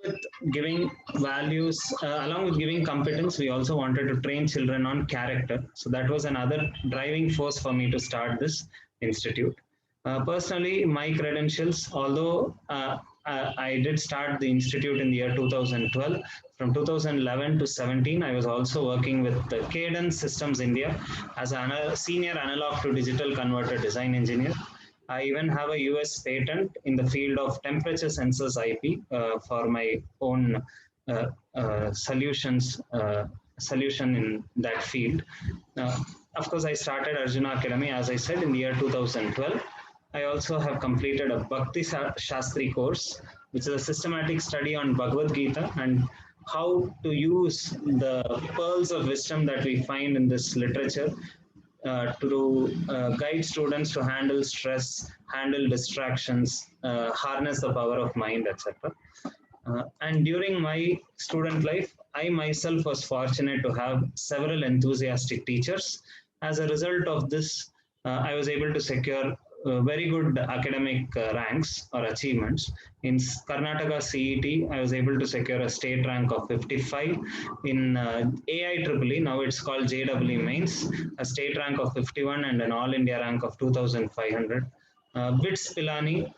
with giving values, along with giving competence, we also wanted to train children on character. So that was another driving force for me to start this institute. Personally, my credentials, although I did start the institute in the year 2012, from 2011 to 17, I was also working with the Cadence Systems India as a senior analog to digital converter design engineer. I even have a US patent in the field of temperature sensors IP for my own uh, solution in that field. Uh, of course, I started Arjuna Academy, as I said, in the year 2012. I also have completed a Bhakti Shastri course, which is a systematic study on Bhagavad Gita and how to use the pearls of wisdom that we find in this literature to guide students to handle stress, handle distractions, harness the power of mind, etc. And during my student life, I myself was fortunate to have several enthusiastic teachers. As a result of this, I was able to secure very good academic ranks or achievements. In Karnataka CET, I was able to secure a state rank of 55. In AIEEE, now it's called JEE Mains, a state rank of 51 and an All India rank of 2500. BITS Pilani,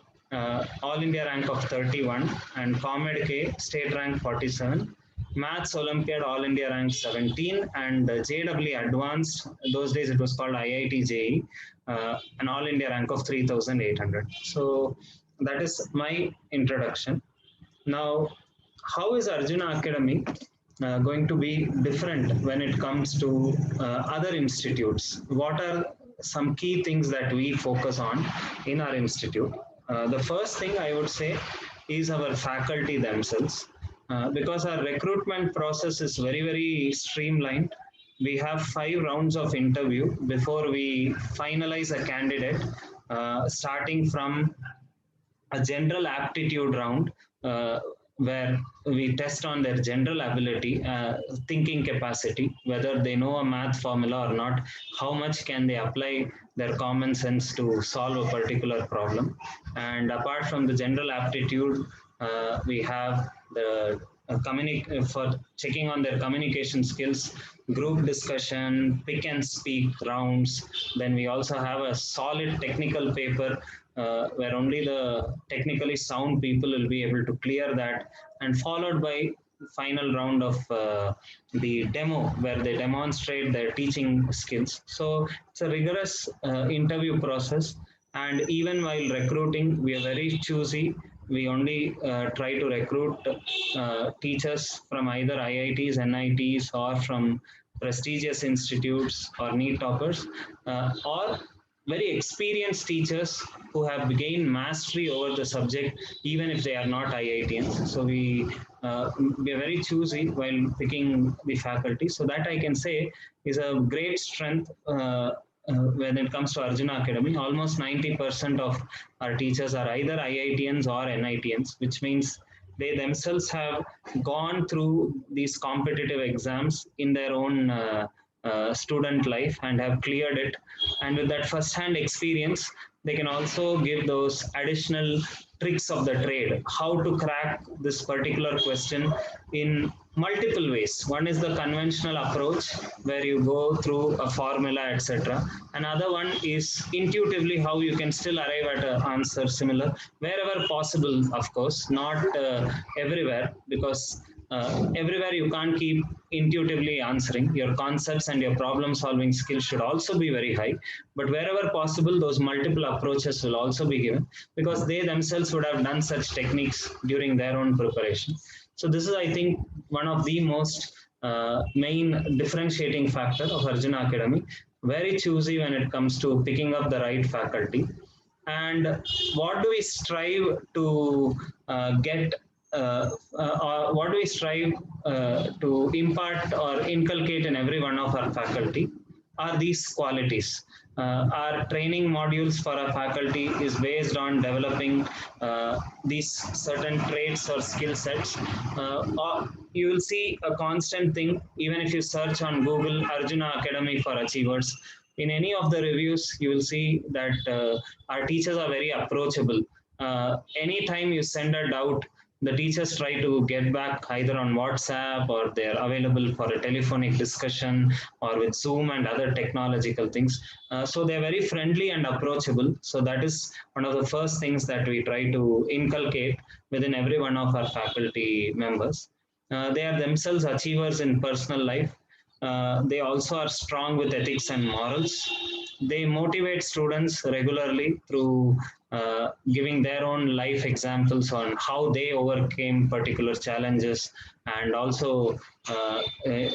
All India rank of 31, and ComEd K state rank 47. Maths Olympiad All India rank 17, and JEE Advanced, those days it was called IIT JEE, an All India rank of 3800. So that is my introduction. Now, how is Arjuna Academy going to be different when it comes to other institutes? What are some key things that we focus on in our institute? The first thing I would say is our faculty themselves, because our recruitment process is very, very streamlined. We have 5 rounds of interview before we finalize a candidate, starting from a general aptitude round, where we test on their general ability, thinking capacity, whether they know a math formula or not, how much can they apply their common sense to solve a particular problem. And apart from the general aptitude, we have the for checking on their communication skills, group discussion, pick and speak rounds. Then we also have a solid technical paper where only the technically sound people will be able to clear that, and followed by final round of the demo where they demonstrate their teaching skills. So it's a rigorous interview process, and even while recruiting, we are very choosy. We only try to recruit teachers from either IITs, NITs, or from prestigious institutes or NEET toppers, or very experienced teachers who have gained mastery over the subject, even if they are not IITians. So we are very choosy while picking the faculty. So that I can say is a great strength when it comes to Arjuna Academy. Almost 90% of our teachers are either IITians or NITians, which means they themselves have gone through these competitive exams in their own student life and have cleared it. And with that first-hand experience, they can also give those additional tricks of the trade, how to crack this particular question in multiple ways. One is the conventional approach where you go through a formula, etc. Another one is intuitively how you can still arrive at an answer similar, wherever possible, of course, not everywhere, because everywhere you can't keep intuitively answering. Your concepts and your problem solving skills should also be very high, but wherever possible, those multiple approaches will also be given, because they themselves would have done such techniques during their own preparation. So this is, I think, one of the most main differentiating factor of Arjuna Academy. Very choosy when it comes to picking up the right faculty. And what do we strive to get what do we strive to impart or inculcate in every one of our faculty are these qualities. Our training modules for our faculty is based on developing these certain traits or skill sets. Or you will see a constant thing, even if you search on Google Arjuna Academy for Achievers. In any of the reviews, you will see that our teachers are very approachable. Anytime you send a doubt, the teachers try to get back either on WhatsApp, or they're available for a telephonic discussion, or with Zoom and other technological things. So they're very friendly and approachable. So that is one of the first things that we try to inculcate within every one of our faculty members. They are themselves achievers in personal life. They also are strong with ethics and morals. They motivate students regularly through giving their own life examples on how they overcame particular challenges, and also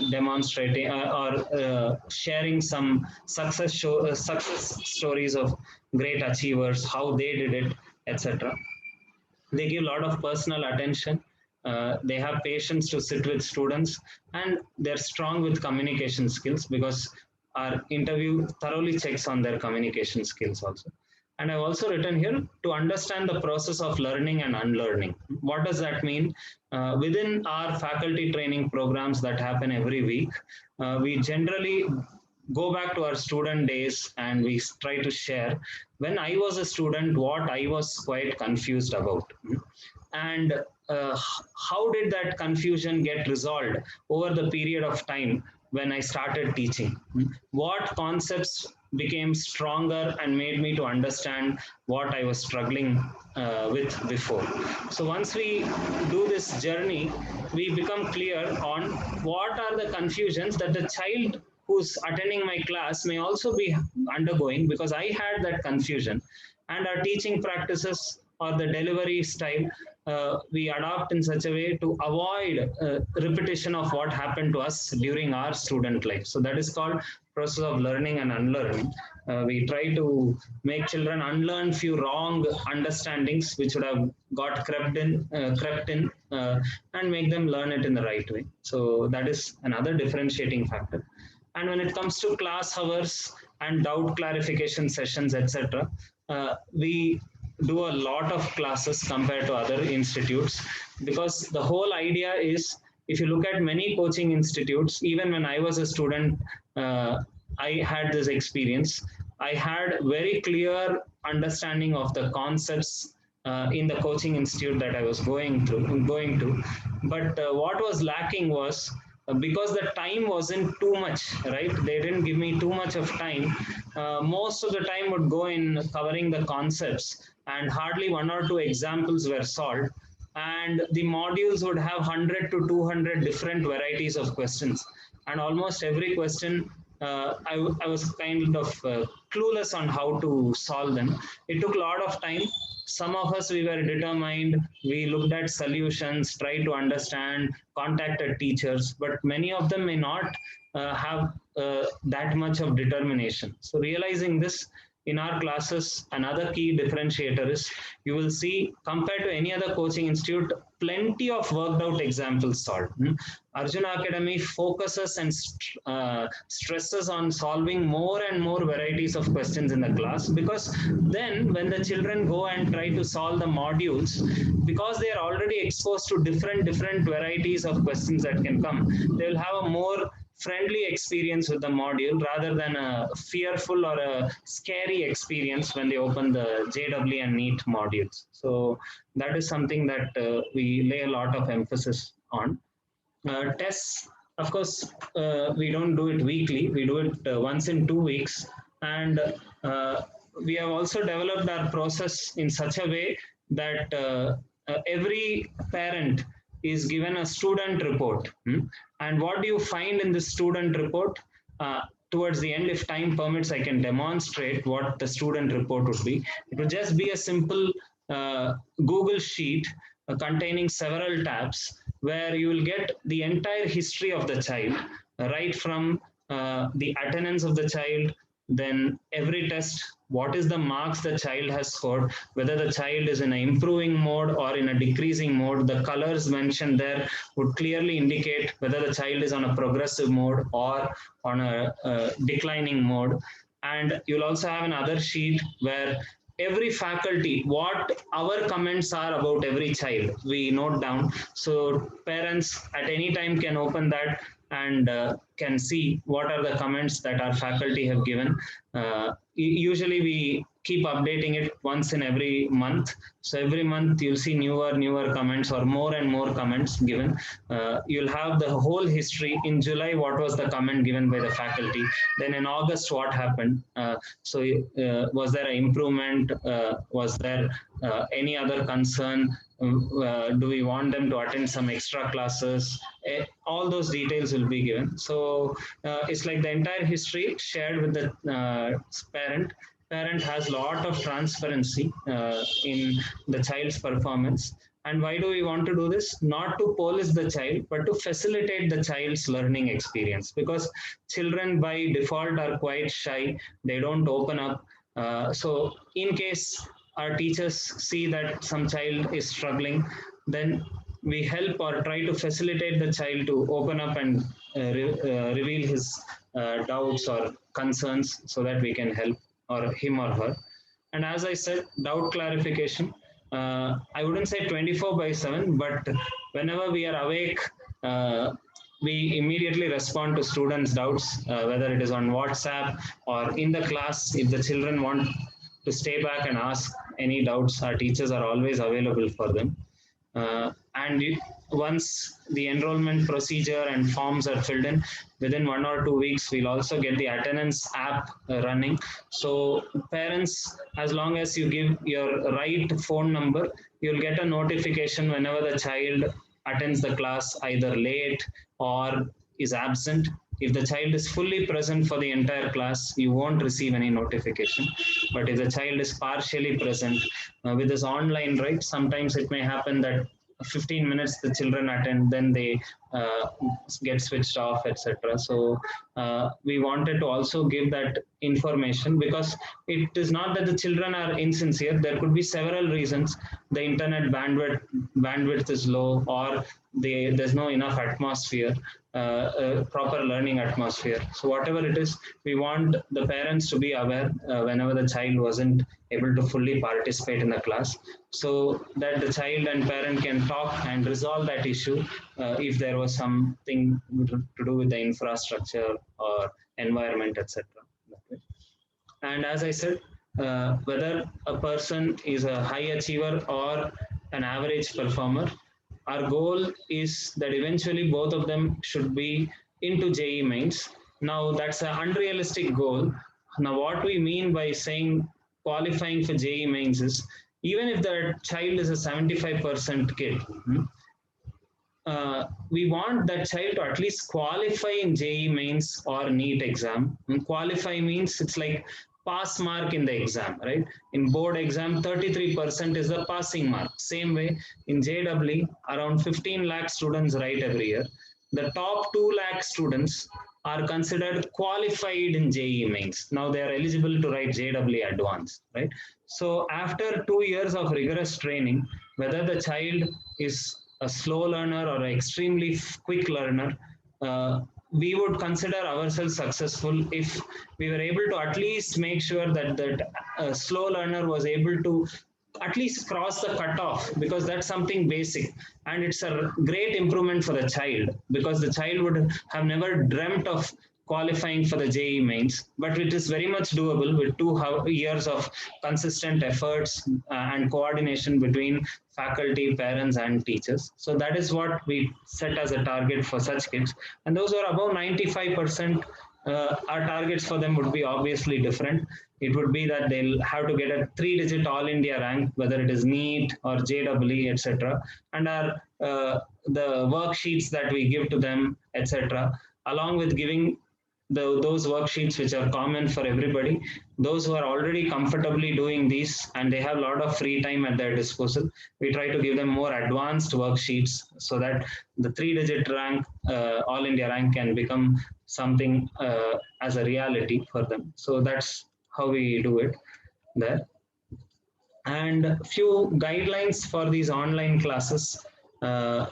demonstrating or sharing some success stories of great achievers, how they did it, etc. They give a lot of personal attention. They have patience to sit with students, and they're strong with communication skills, because our interview thoroughly checks on their communication skills also. And I've also written here to understand the process of learning and unlearning. What does that mean? Within our faculty training programs that happen every week, we generally go back to our student days, and we try to share when I was a student what I was quite confused about, and how did that confusion get resolved over the period of time when I started teaching. What concepts became stronger and made me to understand what I was struggling with before. So once we do this journey, we become clear on what are the confusions that the child who's attending my class may also be undergoing, because I had that confusion. And our teaching practices or the delivery style, we adopt in such a way to avoid repetition of what happened to us during our student life. So that is called process of learning and unlearning. We try to make children unlearn few wrong understandings which would have got crept in, and make them learn it in the right way. So that is another differentiating factor. And when it comes to class hours and doubt clarification sessions, etc., we do a lot of classes compared to other institutes, because the whole idea is, if you look at many coaching institutes, even when I was a student, I had this experience. I had very clear understanding of the concepts in the coaching institute that I was going to. But what was lacking was, because the time wasn't too much, right? They didn't give me too much of time. Most of the time would go in covering the concepts, and hardly one or two examples were solved. And the modules would have 100 to 200 different varieties of questions. And almost every question, I was kind of clueless on how to solve them. It took a lot of time. Some of us, we were determined, we looked at solutions, tried to understand, contacted teachers, but many of them may not have that much of determination. So realizing this in our classes, another key differentiator is, you will see, compared to any other coaching institute, plenty of worked out examples solved. Arjuna Academy focuses and stresses on solving more and more varieties of questions in the class, because then when the children go and try to solve the modules, because they are already exposed to different varieties of questions that can come, they will have a more friendly experience with the module rather than a fearful or a scary experience when they open the JEE and NEET modules. So that is something that we lay a lot of emphasis on. Tests, of course, we don't do it weekly. We do it once in 2 weeks. And we have also developed our process in such a way that every parent is given a student report. And what do you find in the student report? Towards the end, if time permits, I can demonstrate what the student report would be. It would just be a simple Google sheet containing several tabs, where you will get the entire history of the child, right from the attendance of the child, then every test, what is the marks the child has scored, whether the child is in an improving mode or in a decreasing mode. The colors mentioned there would clearly indicate whether the child is on a progressive mode or on a declining mode. And you'll also have another sheet where every faculty, what our comments are about every child, we note down. So parents at any time can open that and can see what are the comments that our faculty have given. Usually we keep updating it once in every month. So every month you'll see newer comments or more and more comments given. You'll have the whole history. In July, what was the comment given by the faculty? Then in August, what happened? Was there an improvement? Was there any other concern? Do we want them to attend some extra classes? All those details will be given. So it's like the entire history shared with the parent. Parent has a lot of transparency in the child's performance. And why do we want to do this? Not to police the child, but to facilitate the child's learning experience. Because children by default are quite shy, they don't open up. So, in case our teachers see that some child is struggling, then we help or try to facilitate the child to open up and reveal his doubts or concerns so that we can help or him or her. And as I said, doubt clarification. I wouldn't say 24 by 7, but whenever we are awake, we immediately respond to students' doubts, whether it is on WhatsApp or in the class. If the children want to stay back and ask any doubts, our teachers are always available for them. Once the enrollment procedure and forms are filled in, within 1 or 2 weeks, we'll also get the attendance app running. So parents, as long as you give your right phone number, you'll get a notification whenever the child attends the class either late or is absent. If the child is fully present for the entire class, you won't receive any notification. But if the child is partially present with this online, right, sometimes it may happen that 15 minutes the children attend, then they get switched off, etc. So we wanted to also give that information, because it is not that the children are insincere. There could be several reasons. The internet bandwidth is low, or there's no enough atmosphere, proper learning atmosphere. So whatever it is, we want the parents to be aware whenever the child wasn't able to fully participate in the class, so that the child and parent can talk and resolve that issue if there was something to do with the infrastructure or environment, etc. And as I said, whether a person is a high achiever or an average performer, our goal is that eventually both of them should be into JEE mains. Now that's an unrealistic goal. Now what we mean by saying qualifying for JEE mains is, even if the child is a 75% kid, we want that child to at least qualify in JEE mains or NEET exam. And qualify means it's like pass mark in the exam, right? In board exam, 33% is the passing mark. Same way in JEE, around 15 lakh students write every year. The top 2 lakh students are considered qualified in JEE mains. Now they are eligible to write JEE advanced, right? So after 2 years of rigorous training, whether the child is a slow learner or an extremely quick learner, we would consider ourselves successful if we were able to at least make sure that that slow learner was able to at least cross the cutoff, because that's something basic, and it's a great improvement for the child, because the child would have never dreamt of qualifying for the JEE mains, but it is very much doable with 2 years of consistent efforts and coordination between faculty, parents, and teachers. So that is what we set as a target for such kids. And those who are above 95%, our targets for them would be obviously different. It would be that they'll have to get a 3-digit all India rank, whether it is NEET or JEE, etc. And the worksheets that we give to them, etc., along with giving those worksheets which are common for everybody, those who are already comfortably doing these and they have a lot of free time at their disposal, we try to give them more advanced worksheets so that the 3-digit rank, all India rank, can become something as a reality for them. So that's how we do it there. And few guidelines for these online classes,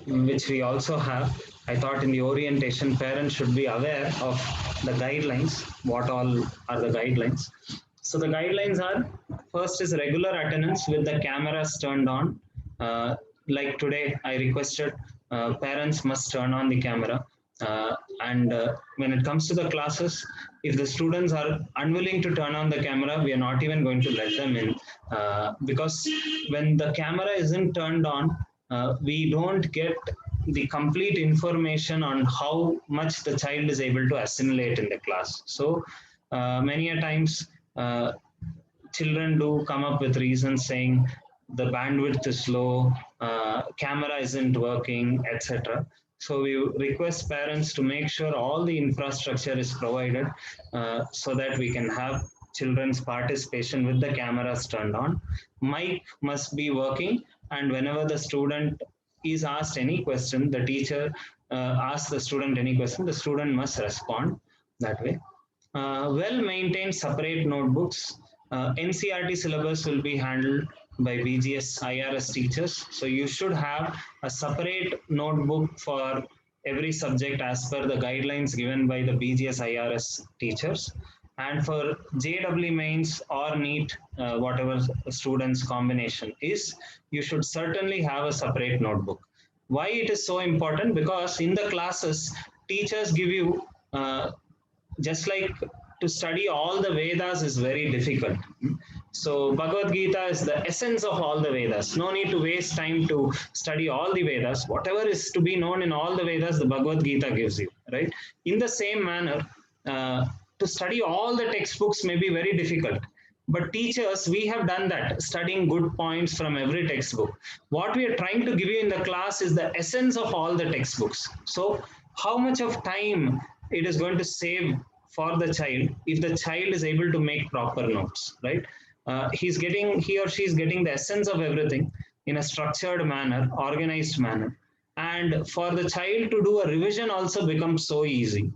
which we also have. I thought in the orientation, parents should be aware of the guidelines. What all are the guidelines? So the guidelines are, first is regular attendance with the cameras turned on. Like today, I requested parents must turn on the camera. And when it comes to the classes, if the students are unwilling to turn on the camera, we are not even going to let them in, because when the camera isn't turned on, we don't get the complete information on how much the child is able to assimilate in the class. So many a times, children do come up with reasons saying the bandwidth is low, camera isn't working, etc. So we request parents to make sure all the infrastructure is provided, so that we can have children's participation with the cameras turned on. Mic must be working, and whenever the student is asked any question, the teacher asks the student any question, the student must respond that way. Well maintained separate notebooks. NCRT syllabus will be handled by BGS IRS teachers. So you should have a separate notebook for every subject as per the guidelines given by the BGS IRS teachers. And for JW mains or NEET, whatever students combination is, you should certainly have a separate notebook. Why it is so important? Because in the classes, teachers give you, just like to study all the Vedas is very difficult. So Bhagavad Gita is the essence of all the Vedas. No need to waste time to study all the Vedas. Whatever is to be known in all the Vedas, the Bhagavad Gita gives you, right? In the same manner, to study all the textbooks may be very difficult. But teachers, we have done that, studying good points from every textbook. What we are trying to give you in the class is the essence of all the textbooks. So how much of time it is going to save for the child if the child is able to make proper notes, right? He or she is getting the essence of everything in a structured manner, organized manner. And for the child to do a revision also becomes so easy.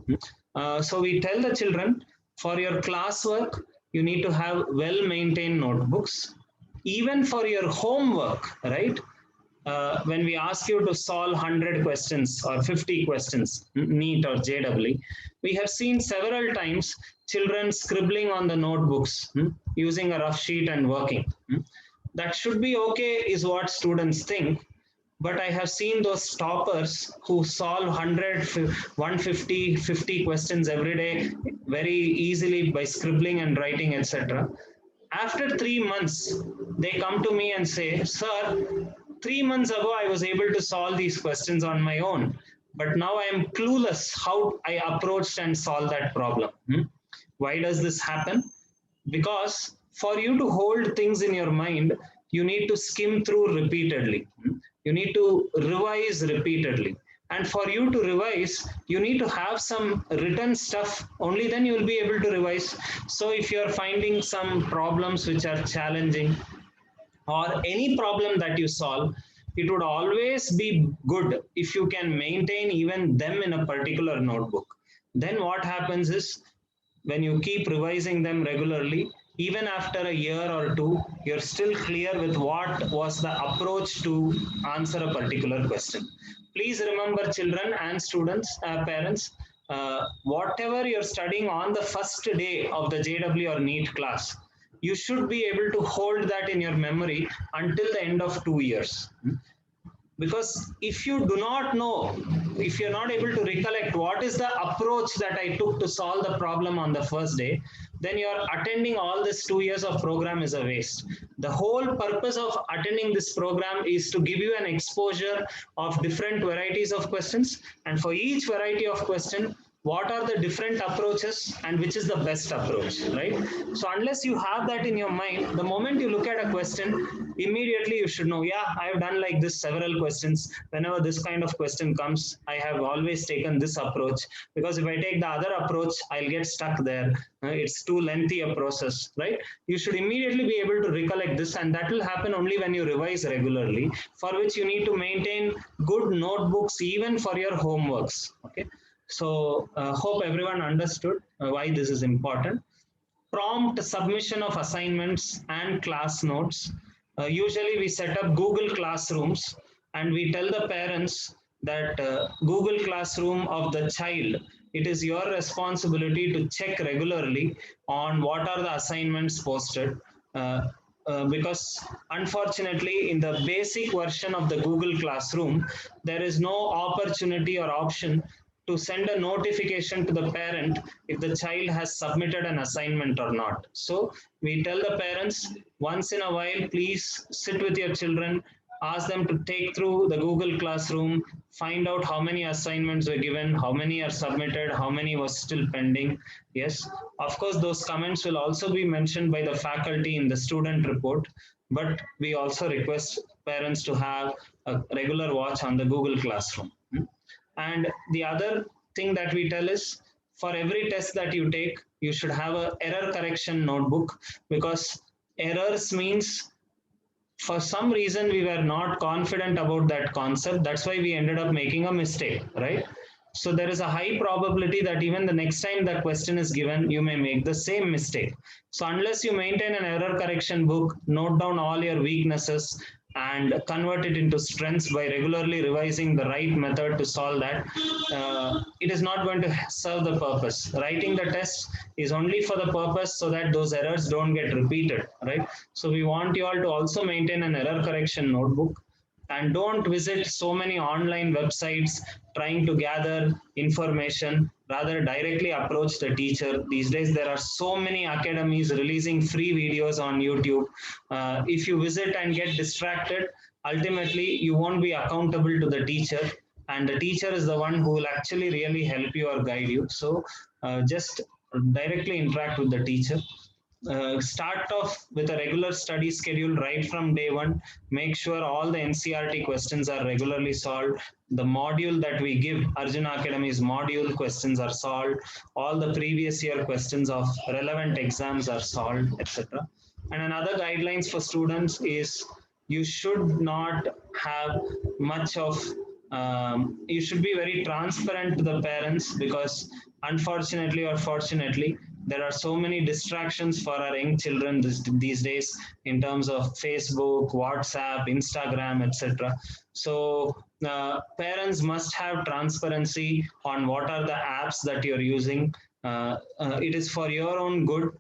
So we tell the children, for your classwork, you need to have well maintained notebooks. Even for your homework, right? When we ask you to solve 100 questions or 50 questions, NEET or JEE, we have seen several times children scribbling on the notebooks, using a rough sheet and working. That should be okay, is what students think. But I have seen those toppers who solve 100, 150, 50 questions every day very easily by scribbling and writing, etc. After 3 months, they come to me and say, Sir, 3 months ago I was able to solve these questions on my own, but now I am clueless how I approached and solved that problem. Why does this happen? Because for you to hold things in your mind, you need to skim through repeatedly. You need to revise repeatedly. And for you to revise, you need to have some written stuff. Only then you will be able to revise. So if you are finding some problems which are challenging, or any problem that you solve, it would always be good if you can maintain even them in a particular notebook. Then what happens is, when you keep revising them regularly, even after a year or two, you're still clear with what was the approach to answer a particular question. Please remember, children and students, parents, whatever you're studying on the first day of the JW or NEET class, you should be able to hold that in your memory until the end of 2 years. Because if you do not know, if you're not able to recollect what is the approach that I took to solve the problem on the first day, then you're attending all this 2 years of program is a waste. The whole purpose of attending this program is to give you an exposure of different varieties of questions, and for each variety of question, what are the different approaches and which is the best approach, right? So unless you have that in your mind, the moment you look at a question, immediately you should know, yeah, I have done like this several questions. Whenever this kind of question comes, I have always taken this approach, because if I take the other approach, I'll get stuck there. It's too lengthy a process, right? You should immediately be able to recollect this, and that will happen only when you revise regularly, for which you need to maintain good notebooks even for your homeworks, okay? So hope everyone understood why this is important. Prompt submission of assignments and class notes. Usually we set up Google Classrooms, and we tell the parents that Google Classroom of the child, it is your responsibility to check regularly on what are the assignments posted. Because unfortunately in the basic version of the Google Classroom, there is no opportunity or option to send a notification to the parent if the child has submitted an assignment or not. So we tell the parents once in a while, please sit with your children, ask them to take through the Google Classroom, find out how many assignments were given, how many are submitted, how many was still pending. Yes, of course, those comments will also be mentioned by the faculty in the student report, but we also request parents to have a regular watch on the Google Classroom. And the other thing that we tell is for every test that you take, you should have a error correction notebook, because errors means for some reason we were not confident about that concept. That's why we ended up making a mistake, right? So there is a high probability that even the next time that question is given, you may make the same mistake. So unless you maintain an error correction book, note down all your weaknesses and convert it into strengths by regularly revising the right method to solve that, it is not going to serve the purpose. Writing the test is only for the purpose so that those errors don't get repeated, right? So we want you all to also maintain an error correction notebook, and don't visit so many online websites trying to gather information. Rather, directly approach the teacher. These days there are so many academies releasing free videos on YouTube. If you visit and get distracted, ultimately you won't be accountable to the teacher, and the teacher is the one who will actually really help you or guide you. So just directly interact with the teacher. Start off with a regular study schedule right from day one. Make sure all the NCRT questions are regularly solved. The module that we give, Arjuna Academy's module questions are solved. All the previous year questions of relevant exams are solved, etc. And another guidelines for students is you should not have much of you should be very transparent to the parents, because unfortunately or fortunately, there are so many distractions for our young children these days in terms of Facebook, WhatsApp, Instagram, etc. So parents must have transparency on what are the apps that you're using. It is for your own good,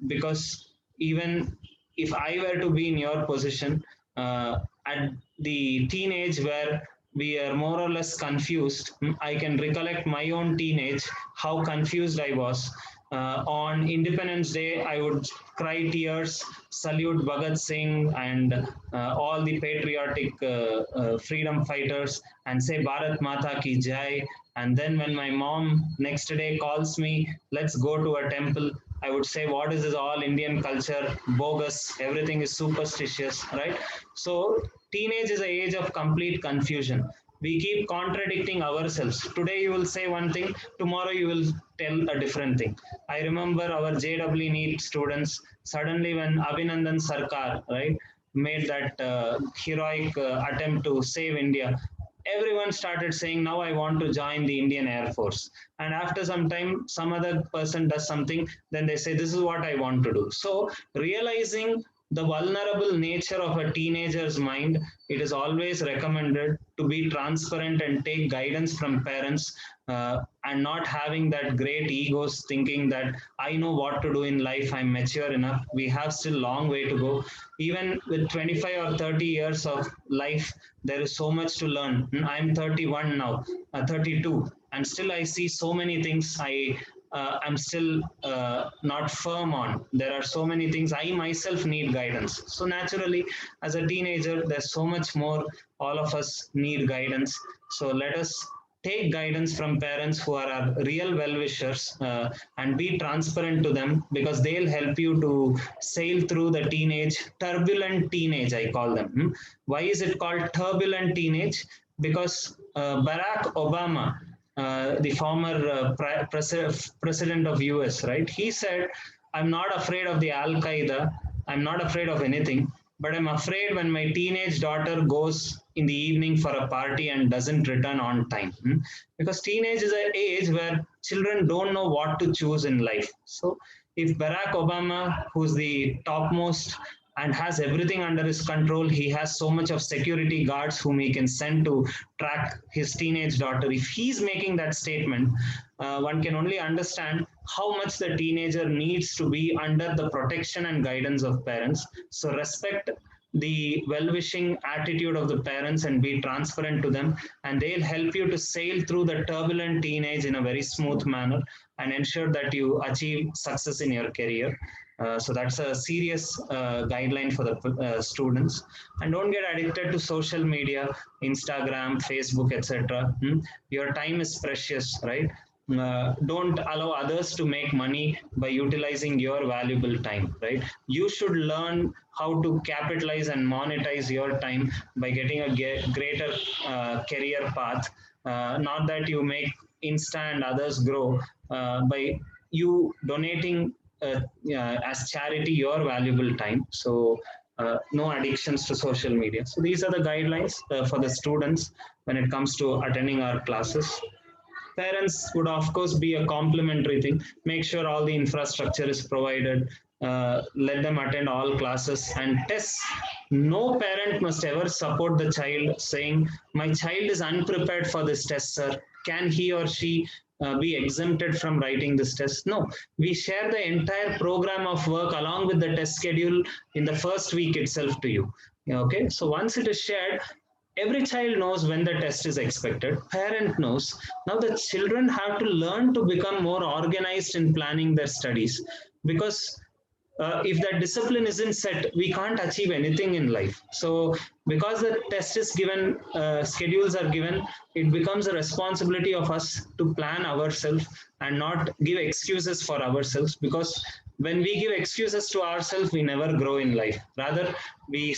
because even if I were to be in your position at the teenage where we are more or less confused, I can recollect my own teenage, how confused I was. On Independence Day, I would cry tears, salute Bhagat Singh and all the patriotic freedom fighters, and say Bharat Mata ki Jai. And then when my mom next day calls me, let's go to a temple, I would say, what is this all Indian culture? Bogus, everything is superstitious, right? So, teenage is an age of complete confusion. We keep contradicting ourselves. Today you will say one thing, tomorrow you will tell a different thing. I remember our JW NEET students, suddenly when Abhinandan Sarkar, right, made that heroic attempt to save India, everyone started saying, now I want to join the Indian Air Force. And after some time, some other person does something, then they say, this is what I want to do. So realizing the vulnerable nature of a teenager's mind, it is always recommended to be transparent and take guidance from parents, and not having that great egos thinking that I know what to do in life, I'm mature enough. We have still long way to go. Even with 25 or 30 years of life, there is so much to learn. I'm 31 now, 32, and still I see so many things I'm still not firm on. There are so many things I myself need guidance. So naturally, as a teenager, there's so much more all of us need guidance. So let us take guidance from parents who are our real well-wishers, and be transparent to them, because they'll help you to sail through the turbulent teenage, I call them. Why is it called turbulent teenage? Because Barack Obama, the former president of US, right? He said, I'm not afraid of the Al Qaeda. I'm not afraid of anything, but I'm afraid when my teenage daughter goes in the evening for a party and doesn't return on time. Because teenage is an age where children don't know what to choose in life. So if Barack Obama, who's the topmost and has everything under his control, he has so much of security guards whom he can send to track his teenage daughter. If he's making that statement, one can only understand how much the teenager needs to be under the protection and guidance of parents. So respect the well-wishing attitude of the parents and be transparent to them, and they'll help you to sail through the turbulent teenage in a very smooth manner and ensure that you achieve success in your career. So that's a serious guideline for the students. And don't get addicted to social media, Instagram, Facebook, etc. Your time is precious, right? Don't allow others to make money by utilizing your valuable time, right? You should learn how to capitalize and monetize your time by getting a greater career path. Not that you make Insta and others grow by you donating as charity your valuable time. So no addictions to social media. So these are the guidelines for the students when it comes to attending our classes. Parents would of course be a complementary thing. Make sure all the infrastructure is provided. Let them attend all classes and tests. No parent must ever support the child saying, "My child is unprepared for this test, sir. Can he or she be exempted from writing this test?" No, we share the entire program of work along with the test schedule in the first week itself to you. Okay, so once it is shared, every child knows when the test is expected. Parent knows. Now the children have to learn to become more organized in planning their studies, because if that discipline isn't set, we can't achieve anything in life. So because the test is given, schedules are given, it becomes a responsibility of us to plan ourselves and not give excuses for ourselves, because when we give excuses to ourselves, we never grow in life. Rather, we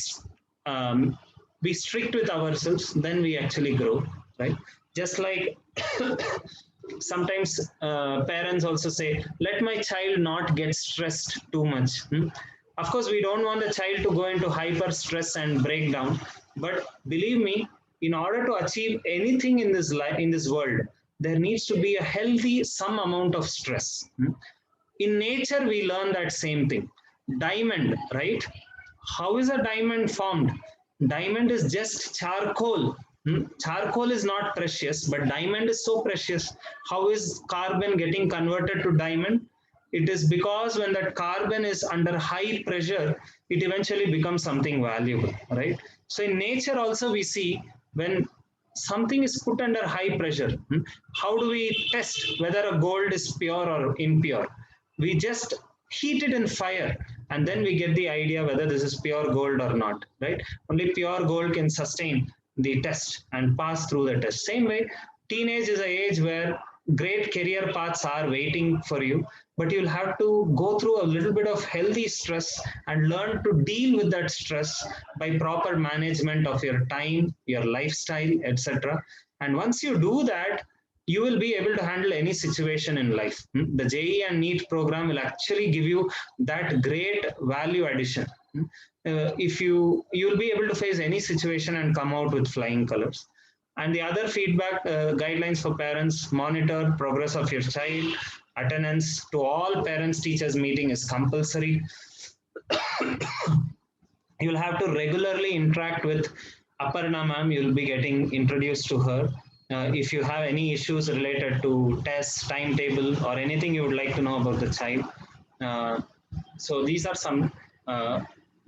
um, be strict with ourselves, then we actually grow, right? Just like sometimes parents also say, "Let my child not get stressed too much." Of course, we don't want the child to go into hyper stress and break down, but believe me, in order to achieve anything in this life, in this world, there needs to be a healthy some amount of stress. In nature, we learn that same thing. Diamond, right? How is a diamond formed? Diamond is just charcoal. Charcoal is not precious, but diamond is so precious. How is carbon getting converted to diamond? It is because when that carbon is under high pressure, it eventually becomes something valuable, right? So in nature also we see, when something is put under high pressure, how do we test whether a gold is pure or impure? We just heat it in fire, and then we get the idea whether this is pure gold or not, right? Only pure gold can sustain the test and pass through the test. Same way, teenage is an age where great career paths are waiting for you, but you'll have to go through a little bit of healthy stress and learn to deal with that stress by proper management of your time, your lifestyle, etc. And once you do that, you will be able to handle any situation in life. The JEE and NEET program will actually give you that great value addition. If you'll be able to face any situation and come out with flying colors. And the other feedback guidelines for parents: monitor progress of your child. Attendance to all parents teachers meeting is compulsory. You'll have to regularly interact with Aparna ma'am. You'll be getting introduced to her. If you have any issues related to tests, timetable, or anything you would like to know about the child. Uh, so these are some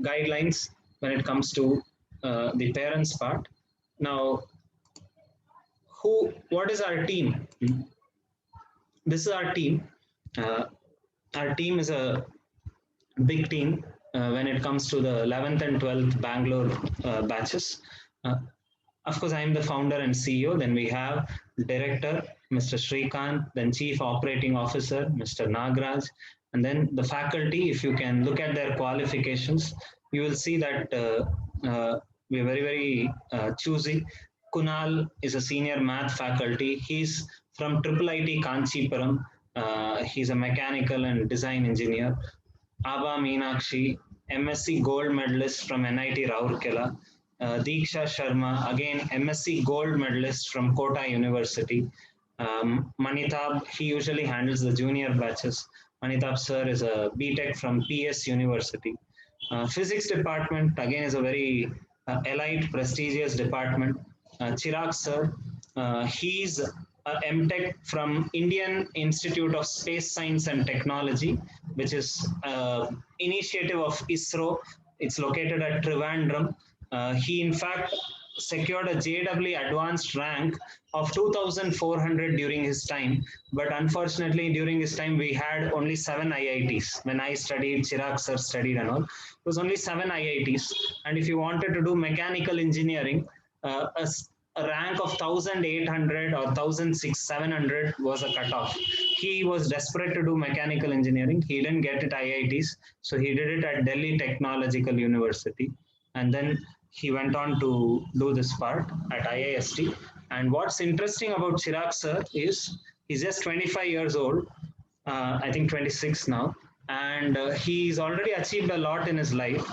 guidelines when it comes to the parents part. Now, what is our team? This is our team. Uh, our team is a big team when it comes to the 11th and 12th Bangalore batches. Uh, of course, I am the founder and CEO. Then we have director, Mr. Srikant, then chief operating officer, Mr. Nagraj, and then the faculty. If you can look at their qualifications, you will see that we're very, very choosy. Kunal is a senior math faculty. He's from Triple IT Kanchipuram. He's a mechanical and design engineer. Aba Meenakshi, MSc Gold medalist from NIT Rourkela. Deeksha Sharma, again MSc Gold medalist from Kota University. Manitab, he usually handles the junior batches. Manitab sir is a BTech from PS University. Physics department, again, is a very elite, prestigious department. Chirag sir, he's a MTech from Indian Institute of Space Science and Technology, which is initiative of ISRO. It's located at Trivandrum. He, in fact, secured a JEE advanced rank of 2,400 during his time. But unfortunately, during his time, we had only 7 IITs. When I studied, Chirag sir studied and all, it was only 7 IITs. And if you wanted to do mechanical engineering, a rank of 1,800 or 1,700 was a cutoff. He was desperate to do mechanical engineering. He didn't get it IITs, so he did it at Delhi Technological University. And then he went on to do this part at IIST. And what's interesting about Chirag sir is he's just 25 years old, I think 26 now, and he's already achieved a lot in his life.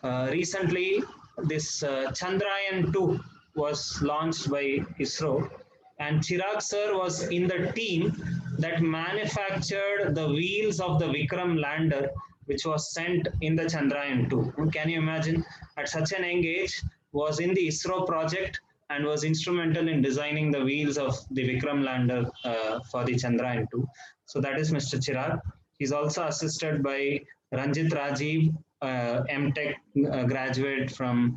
Recently, this Chandrayaan 2 was launched by ISRO, and Chirag sir was in the team that manufactured the wheels of the Vikram lander, which was sent in the Chandrayaan 2. Can you imagine? At such an young age, was in the ISRO project and was instrumental in designing the wheels of the Vikram lander for the Chandrayaan 2. So that is Mr. Chirag. He's also assisted by Ranjit Rajiv, MTech graduate from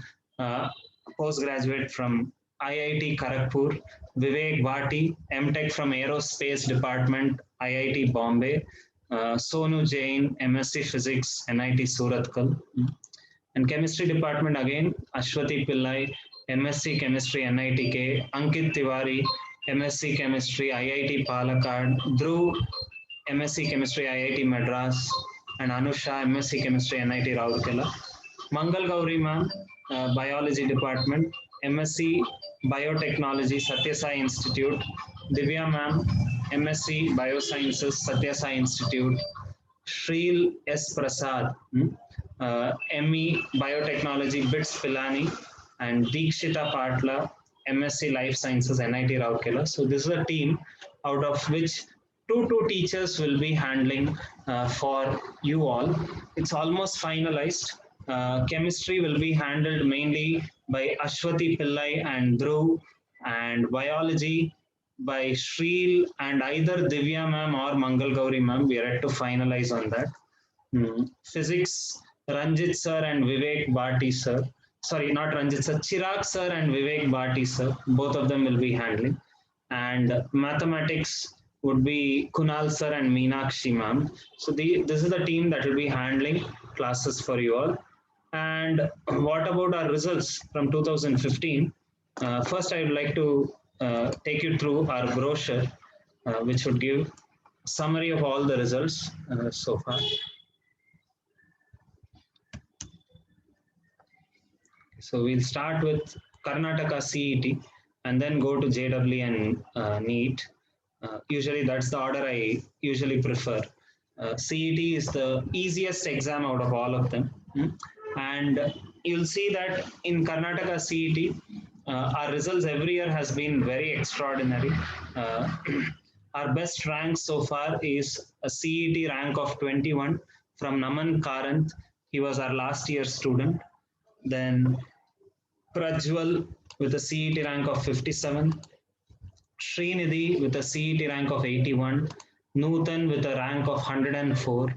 postgraduate from IIT Kharagpur, Vivek Bhati, MTech from Aerospace Department, IIT Bombay, Sonu Jain, MSc Physics, NIT Surathkal. And Chemistry Department again, Ashwati Pillai, MSc Chemistry, NITK, Ankit Tiwari, MSc Chemistry, IIT Palakkad, Dhruv, MSc Chemistry, IIT Madras, and Anusha, MSc Chemistry, NIT Rourkela. Mangal Gauri ma'am, Biology Department, MSc Biotechnology, Satya Sai Institute. Divya ma'am, MSc Biosciences, Satya Sai Institute. Shreel S. Prasad, ME Biotechnology, BITS Pilani, and Deekshita Patla, MSc Life Sciences, NIT Rourkela. So this is a team out of which two teachers will be handling for you all. It's almost finalized. Chemistry will be handled mainly by Ashwati Pillai and Dhruv, and biology by Shreel and either Divya ma'am or Mangal Gauri ma'am. We are yet to finalize on that. Physics, Ranjit sir and Vivek Bhati sir. Sorry, not Ranjit sir, Chirag sir and Vivek Bhati sir. Both of them will be handling. And mathematics would be Kunal sir and Meenakshi ma'am. So this is the team that will be handling classes for you all. And what about our results from 2015? First, I would like to take you through our brochure, which would give summary of all the results so far. So we'll start with Karnataka CET and then go to JEE and NEET. Usually that's the order I usually prefer. CET is the easiest exam out of all of them. And you'll see that in Karnataka CET, our results every year has been very extraordinary. Our best rank so far is a CET rank of 21 from Naman Karanth. He was our last year student. Then Prajwal with a CET rank of 57. Srinidhi with a CET rank of 81. Nutan with a rank of 104.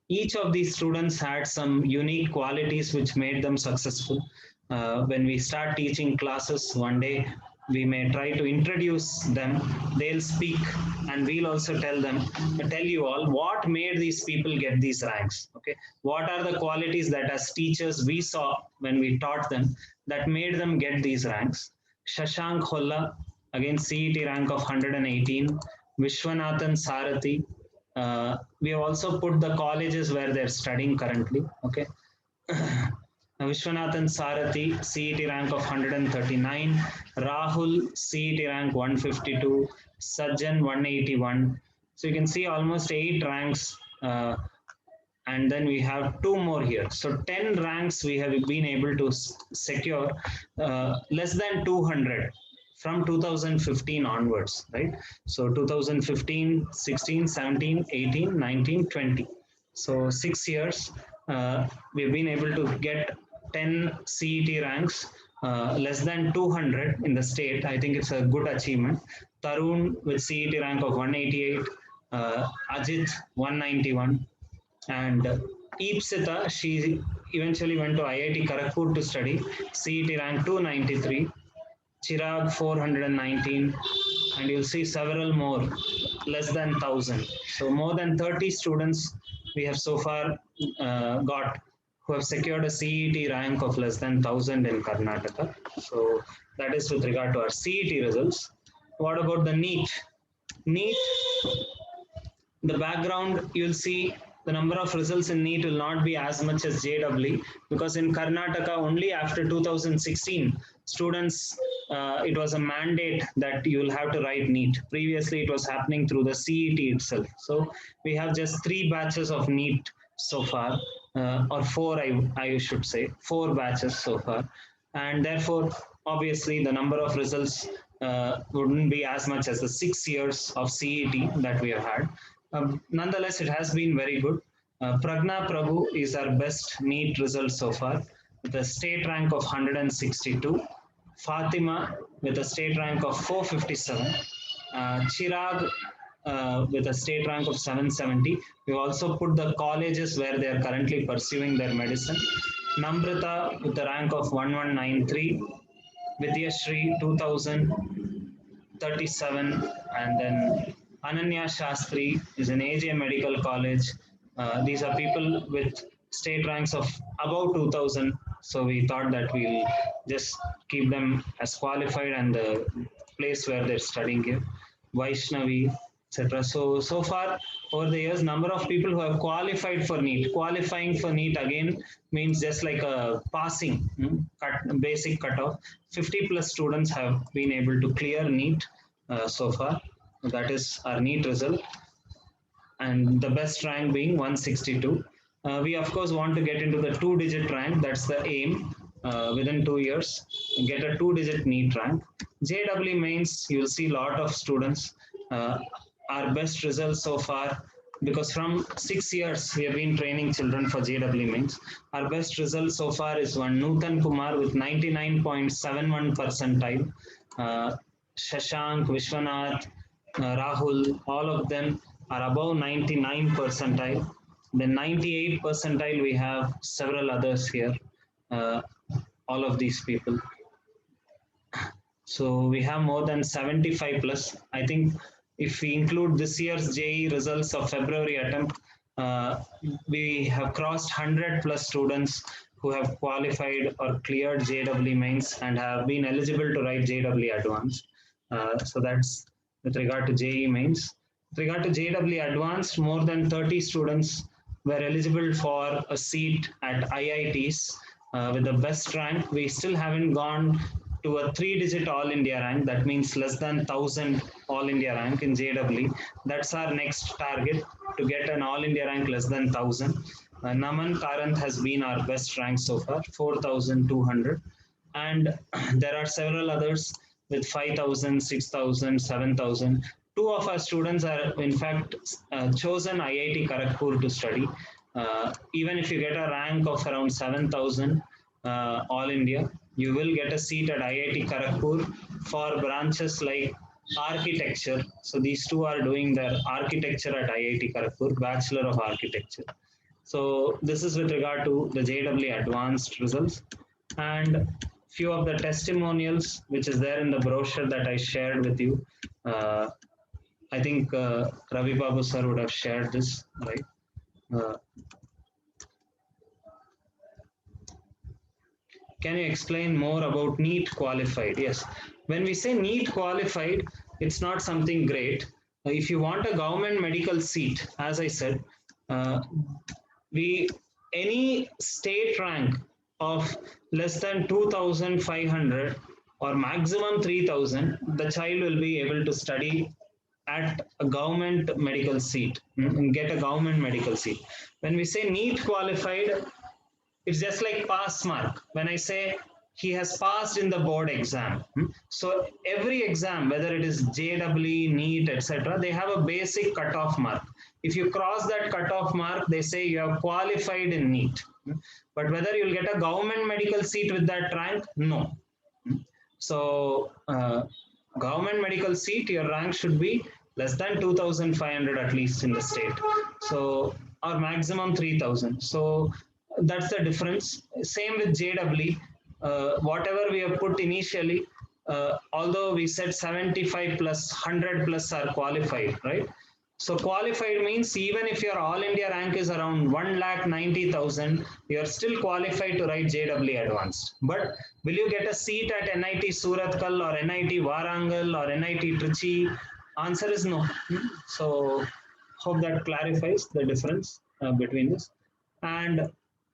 Each of these students had some unique qualities which made them successful. When we start teaching classes one day, we may try to introduce them. They'll speak and we'll also tell you all what made these people get these ranks. Okay, what are the qualities that as teachers we saw when we taught them that made them get these ranks. Shashank Holla, again CET rank of 118. Vishwanathan Sarathi. We have also put the colleges where they're studying currently. Okay. Vishwanathan Sarathi, CET rank of 139. Rahul, CET rank 152. Sajjan, 181. So you can see almost 8 ranks. And then we have 2 more here. So 10 ranks we have been able to secure, less than 200 from 2015 onwards, right? So 2015, 16, 17, 18, 19, 20. So 6 years, we've been able to get 10 CET ranks, less than 200 in the state. I think it's a good achievement. Tarun with CET rank of 188, Ajit 191, and Eepsita, eventually went to IIT Kharagpur to study. CET rank 293, Chirag 419, and you'll see several more, less than 1,000. So more than 30 students we have so far got who have secured a CET rank of less than 1,000 in Karnataka. So that is with regard to our CET results. What about the NEET? NEET, the background, you'll see the number of results in NEET will not be as much as JEE, because in Karnataka only after 2016 students, it was a mandate that you'll have to write NEET. Previously it was happening through the CET itself. So we have just 3 batches of NEET so far, or 4, I should say 4 batches so far, and therefore obviously the number of results wouldn't be as much as the 6 years of CET that we have had. Nonetheless, it has been very good. Pragna Prabhu is our best NEET result so far, with a state rank of 162. Fatima with a state rank of 457. Chirag with a state rank of 770. We also put the colleges where they are currently pursuing their medicine. Namrata with a rank of 1193. Vidyashri 2037, and then Ananya Shastri is in AJ Medical College. These are people with state ranks of above 2000, so we thought that we'll just keep them as qualified and the place where they're studying here. Vaishnavi, etc. So far over the years, number of people who have qualified for NEET. Qualifying for NEET again means just like a passing basic cutoff. 50 plus students have been able to clear NEET so far. That is our NEET result, and the best rank being 162. We of course want to get into the 2-digit rank. That's the aim. Within 2 years, get a 2-digit NEET rank. JEE mains, you'll see a lot of students. Our best results so far, because from 6 years we have been training children for JEE mains. Our best result so far is one Nutan Kumar with 99.71 percentile. Shashank, Vishwanath, Rahul, all of them are above 99 percentile. Then 98 percentile, we have several others here. All of these people. So we have more than 75 plus. I think if we include this year's JEE results of February attempt, we have crossed 100 plus students who have qualified or cleared JEE mains and have been eligible to write JEE advanced. So that's with regard to JEE mains. With regard to JEE advanced, more than 30 students were eligible for a seat at IITs with the best rank. We still haven't gone to a 3-digit All India rank. That means less than 1,000 All India rank in JEE. That's our next target, to get an All India rank less than 1,000. Naman Karanth has been our best rank so far, 4,200. And there are several others with 5,000, 6,000, 7,000. 2 of our students are in fact chosen IIT Kharagpur to study. Even if you get a rank of around 7,000 All India, you will get a seat at IIT Kharagpur for branches like architecture. So these 2 are doing their architecture at IIT Kharagpur, Bachelor of Architecture. So this is with regard to the JEE advanced results, and few of the testimonials which is there in the brochure that I shared with you. I think Ravi Babu sir would have shared this, right? Can you explain more about NEET qualified? Yes. When we say NEET qualified, it's not something great. If you want a government medical seat, as I said, any state rank of less than 2,500 or maximum 3,000, the child will be able to study at a government medical seat and get a government medical seat. When we say NEET qualified, it's just like pass mark. When I say he has passed in the board exam, so every exam, whether it is JEE, NEET, etc., they have a basic cutoff mark. If you cross that cutoff mark, they say you have qualified in NEET. But whether you'll get a government medical seat with that rank, no. So government medical seat, your rank should be less than 2,500 at least in the state. So or maximum 3,000. So That's the difference. Same with JEE. Whatever we have put initially, although we said 75 plus 100 plus are qualified, right? So qualified means even if your all India rank is around 1,90,000, you are still qualified to write JEE advanced. But will you get a seat at NIT Surathkal or NIT Warangal or NIT Trichy? Answer is no. So hope that clarifies the difference between this. And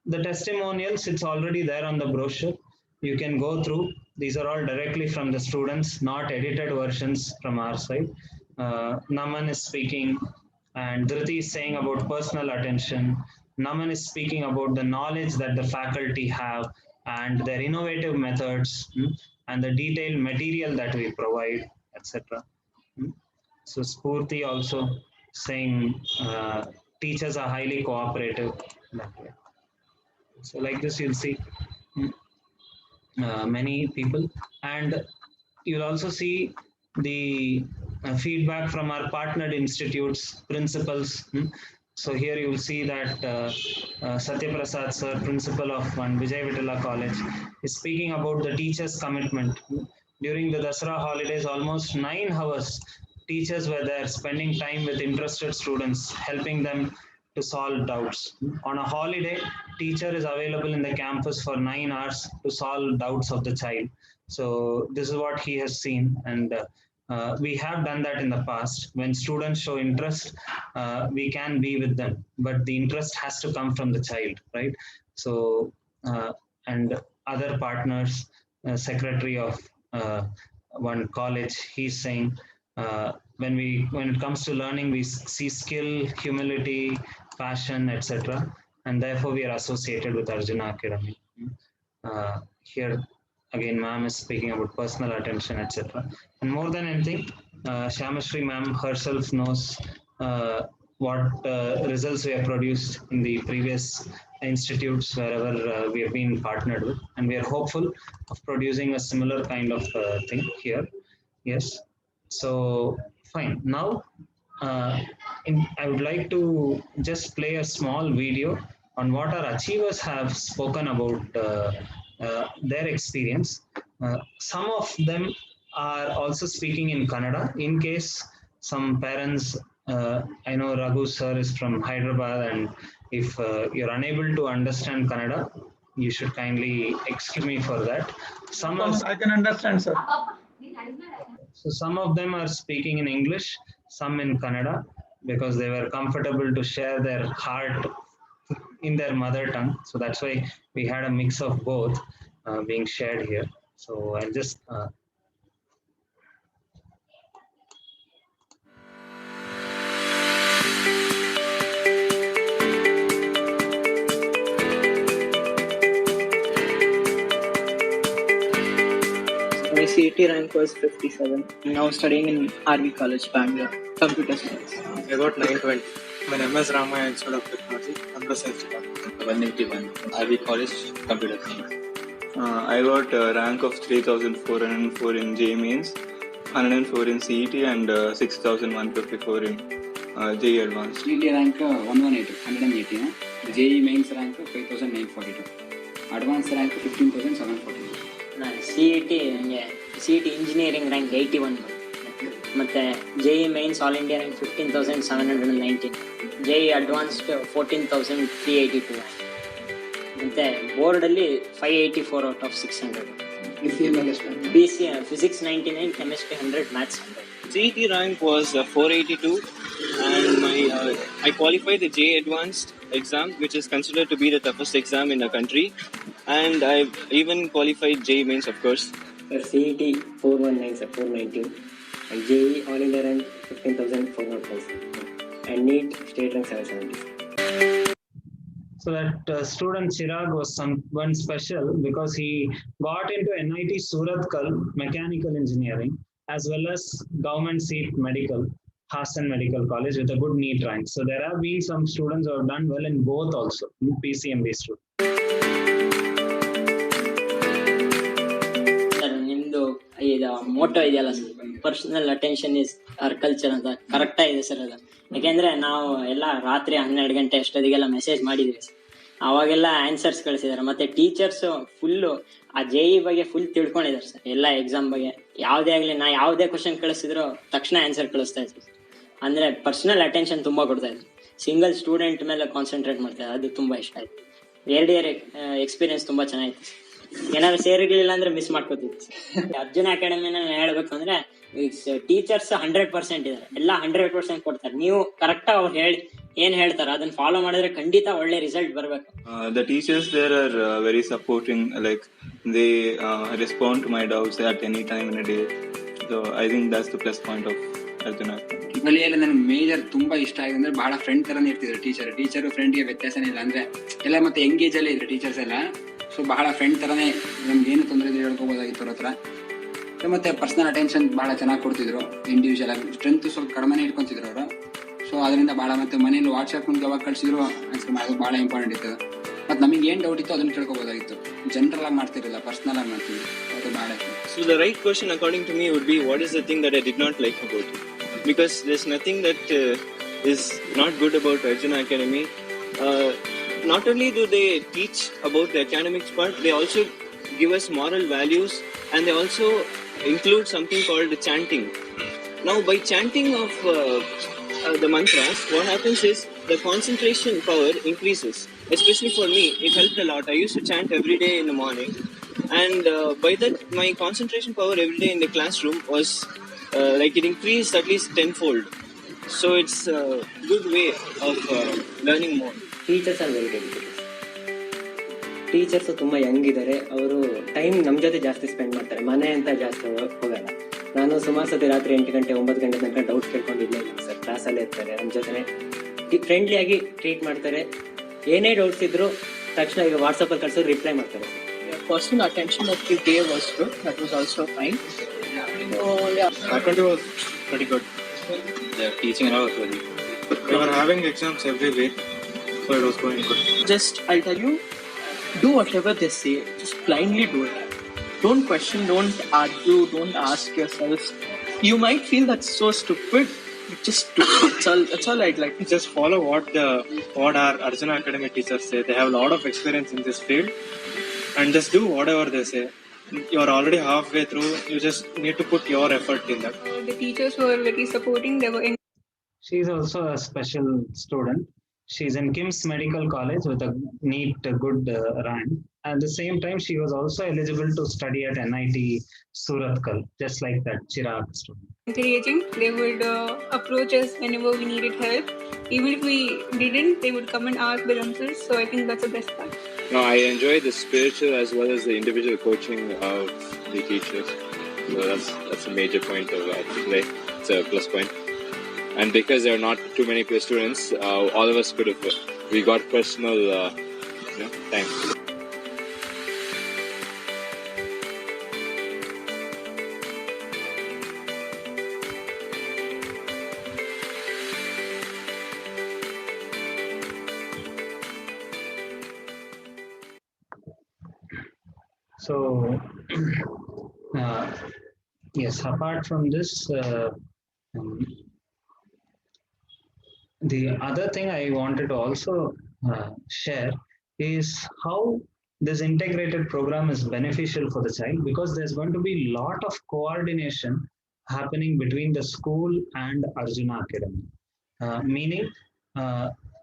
the testimonials, it's already there on the brochure. You can go through. These are all directly from the students, not edited versions from our side. Naman is speaking, and Dhriti is saying about personal attention. Naman is speaking about the knowledge that the faculty have and their innovative methods, and the detailed material that we provide, etc. So Spurti also saying teachers are highly cooperative. So like this, you'll see many people, and you'll also see the feedback from our partnered institutes, principals. So here you will see that Satya Prasad sir, principal of one Vijay Vitala College, is speaking about the teachers' commitment. During the Dasara holidays, almost 9 hours, teachers were there spending time with interested students, helping them to solve doubts. On a holiday, teacher is available in the campus for 9 hours to solve doubts of the child. So this is what he has seen, and we have done that in the past. When students show interest, we can be with them, but the interest has to come from the child, right? So and other partners, secretary of one college, he's saying when it comes to learning, we see skill, humility, passion, etc., and therefore we are associated with Arjuna Academy. Here again, ma'am is speaking about personal attention, etc. And more than anything, Shamashri ma'am herself knows what results we have produced in the previous institutes wherever we have been partnered with, and we are hopeful of producing a similar kind of thing here. Yes. So fine. Now, I would like to just play a small video on what our achievers have spoken about their experience. Some of them are also speaking in Kannada. In case some parents, I know Raghu sir is from Hyderabad, and if you're unable to understand Kannada, you should kindly excuse me for that. I can understand, sir. So some of them are speaking in English, some in Kannada, because they were comfortable to share their heart in their mother tongue. So that's why we had a mix of both being shared here. So I'll just My CET rank was 57. I'm now studying in RV College, Bangalore, computer science. I got 920. My MS Ramaya Institute of Technology, Computer Science Department. 181. RV College, Computer Science. I got a rank of 3,404 in JEE Mains, 104 in CET, and 6,154 in JEE Advanced. CET rank 180. JEE Mains rank 5,942. Advanced rank 15,742. CET engineering rank 81 ಮತ್ತು JEE mains all India rank 15,719, JEE advanced 14,382 ಮತ್ತು ಬೋರ್ಡಲ್ಲಿ 584 out of 600. BC Physics 99, Chemistry 100, Maths 100. CET rank was 482, and I qualified the JEE Advanced exam, which is considered to be the toughest exam in the country, and I've even qualified JEE Mains, of course. CET 419, 419, and JEE all India rank 15,405, and NEET state rank 770. So that student Chirag was someone special because he got into NIT Surathkal Mechanical Engineering as well as government seat medical, Hassan Medical College, with a good NEET rank. So there have been some students who have done well in both also, PCMB students. ನಿಮ್ಮದು ಇದು Moto ಇದೆಯಲ್ಲ sir, personal attention is our culture ಅಂತ ಕರೆಕ್ಟಾಗಿದೆ sir ಅದು. ಯಾಕೆಂದರೆ ನಾವು ಎಲ್ಲ ರಾತ್ರಿ 12 ಗಂಟೆ ಅಷ್ಟೊತ್ತಿಗೆಲ್ಲ ಮೆಸೇಜ್ ಮಾಡಿದ್ವಿ ಸರ್. ಅವಾಗೆಲ್ಲ ಆನ್ಸರ್ಸ್ ಕಳಿಸಿದ್ದಾರೆ. ಮತ್ತೆ ಟೀಚರ್ಸ್ ಫುಲ್ಲು ಆ JE ಬಗ್ಗೆ ಫುಲ್ ತಿಳ್ಕೊಂಡಿದ್ದಾರೆ ಸರ್. ಎಲ್ಲ ಎಕ್ಸಾಮ್ ಬಗ್ಗೆ ಯಾವುದೇ ಆಗಲಿ, ನಾ ಯಾವುದೇ ಕ್ವಶನ್ ಕಳಿಸಿದ್ರು ತಕ್ಷಣ ಆನ್ಸರ್ ಕಳಿಸ್ತಾ ಇದ್ರು. ಅಂದರೆ ಪರ್ಸನಲ್ ಅಟೆನ್ಷನ್ ತುಂಬ ಕೊಡ್ತಾ ಇದ್ರು. ಸಿಂಗಲ್ ಸ್ಟೂಡೆಂಟ್ ಮೇಲೆ ಕಾನ್ಸಂಟ್ರೇಟ್ ಮಾಡ್ತಾರೆ. ಅದು ತುಂಬ ಇಷ್ಟ ಆಯ್ತು. 2 ಇಯರ್ ಎಕ್ಸ್ಪೀರಿಯನ್ಸ್ ತುಂಬ ಚೆನ್ನಾಗಿತ್ತು. ಏನಾದ್ರು ಸೇರಿರ್ಲಿಲ್ಲ ಅಂದ್ರೆ ಮಿಸ್ ಮಾಡ್ಕೋತಿತ್ತು. ಅರ್ಜುನ ಅಕಾಡೆಮಿನ ಹೇಳ್ಬೇಕು ಅಂದ್ರೆ ಟೀಚರ್ಸ್ 100% ಇದ್ದಾರೆ. ಎಲ್ಲ 100% ಕೊಡ್ತಾರೆ. ನೀವು ಕರೆಕ್ಟ್ ಅವ್ರು ಏನ್ ಹೇಳ್ತಾರ ಅದನ್ನ ಫಾಲೋ ಮಾಡಿದ್ರೆ ಖಂಡಿತ ಒಳ್ಳೆ ರಿಸಲ್ಟ್ ಬರ್ಬೇಕು. The teachers there are very supporting, like they respond to my doubts at any time in a day. So I think that's the plus point of Arjuna. ಟ್ರಿಪಲಿಯಲ್ಲಿ ನನಗೆ ಮೇಜರ್ ತುಂಬಾ ಇಷ್ಟ ಆಗಿದೆ ಅಂದ್ರೆ ಬಹಳ ಫ್ರೆಂಡ್ ತರನೇ ಇರ್ತಿದ್ರು ಟೀಚರ್ ಫ್ರೆಂಡ್ಗೆ ವ್ಯತ್ಯಾಸನೇ ಇಲ್ಲ. ಅಂದ್ರೆ ಎಲ್ಲ ಮತ್ತೆ ಎಂಗೇಜ್ ಅಲ್ಲೇ ಇದ್ರು ಟೀಚರ್ಸ್ ಎಲ್ಲ. ಸೊ ಬಹಳ ಫ್ರೆಂಡ್ ತರನೇ ನಮ್ಗೆ ಏನು ತೊಂದರೆ ಇದೆ ಹೇಳ್ಕೋಬೋದಾಗಿತ್ತು ಅವ್ರ ಹತ್ರ. ಮತ್ತೆ ಪರ್ಸನಲ್ ಅಟೆನ್ಷನ್ ಬಹಳ ಚೆನ್ನಾಗಿ ಕೊಡ್ತಿದ್ರು. ಇಂಡಿವಿಜುವಲ್ ಆಗಿ ಸ್ಟ್ರೆಂತ್ ಸ್ವಲ್ಪ ಕಡಿಮೆ ಇಟ್ಕೊಂತಿದ್ರು ಅವರು. ಸೊ ಅದರಿಂದ ಬಹಳ ಮತ್ತೆ ಮನೇಲಿ ವಾಟ್ಸ್ಆಪ್ ಮುಂದೆ ಯಾವಾಗ ಕಳಿಸಿದ್ರು ಆನ್ಸರ್ ಮಾಡೋದು ಬಹಳ ಇಂಪಾರ್ಟೆಂಟ್ ಇತ್ತು. ಮತ್ತೆ ನಮಗೆ ಏನು ಡೌಟ್ ಇತ್ತು ಅದನ್ನ ಕೇಳ್ಕೋಬೋದಾಗಿತ್ತು. ಜನರಲ್ ಆಗಿ ಮಾಡ್ತಿರಲಿಲ್ಲ, ಪರ್ಸನಲ್ ಆಗಿ ಮಾಡ್ತಿದ್ರು. ಅದು ಬಹಳ ಇತ್ತು. So the right question according to me would be, what is the thing that I did not like about it? Because there's nothing that is not good about Arjuna Academy. Not only do they teach about the academics part, they also give us moral values, and they also include something called chanting. Now by chanting of the mantras, what happens is the concentration power increases. Especially for me, it helped a lot. I used to chant every day in the morning, and by that my concentration power every day in the classroom was like it increased at least tenfold. So it's a good way of learning more. Teachers are very dedicated. Teachers ತುಂಬ Young ಇದ್ದಾರೆ. ಅವರು time ನಮ್ಮ ಜೊತೆ ಜಾಸ್ತಿ spend ಮಾಡ್ತಾರೆ. ಮನೆ ಅಂತ ಜಾಸ್ತಿ ಹೋಗಲ್ಲ. ನಾನು ಸುಮಾರು ಸತಿ ರಾತ್ರಿ 8 ಗಂಟೆ 9 ಗಂಟೆ ತನಕ ಡೌಟ್ ಕೇಳ್ಕೊಂಡಿದ್ದೆ ಸರ್. ಕ್ಲಾಸಲ್ಲೇ ಇರ್ತಾರೆ, ನಮ್ಮ ಜೊತೆ ಫ್ರೆಂಡ್ಲಿಯಾಗಿ ಟ್ರೀಟ್ ಮಾಡ್ತಾರೆ. ಏನೇ ಡೌಟ್ಸ್ ಇದ್ರು ತಕ್ಷಣ ಈಗ ವಾಟ್ಸಪ್ಪಲ್ಲಿ ಕಳಿಸೋರು ರಿಪ್ಲೈ ಮಾಡ್ತಾರೆ. Personal attention that you gave was good. That was also fine. So yeah, Faculty was pretty good. The teaching and all was very good. We were having exams every week, so it was going good. just I'll tell you, do whatever they say. Just blindly do it. Don't question, don't argue, don't ask yourself. You might feel that's so stupid, but just do it. That's all I'd like. Just follow what our Arjuna Academy teachers say. They have a lot of experience in this field, and just do whatever they say. You're already halfway through. You just need to put your effort in that. The teachers were very supporting. They were. She is also a special student. She's in KIMS Medical College with a neat, good rank. At the same time, she was also eligible to study at NIT Surathkal, just like that Chirag student. Encouraging. They would approach us whenever we needed help. Even if we didn't, they would come and ask by themselves. So I think that's the best part. No, I enjoy the spiritual as well as the individual coaching of the teachers. So that's a major point of today. It's a plus point. And because there are not too many students, all of us we got personal time. So, yes, apart from this, the other thing I wanted to also share is how this integrated program is beneficial for the child, because there's going to be a lot of coordination happening between the school and Arjuna Academy. Meaning,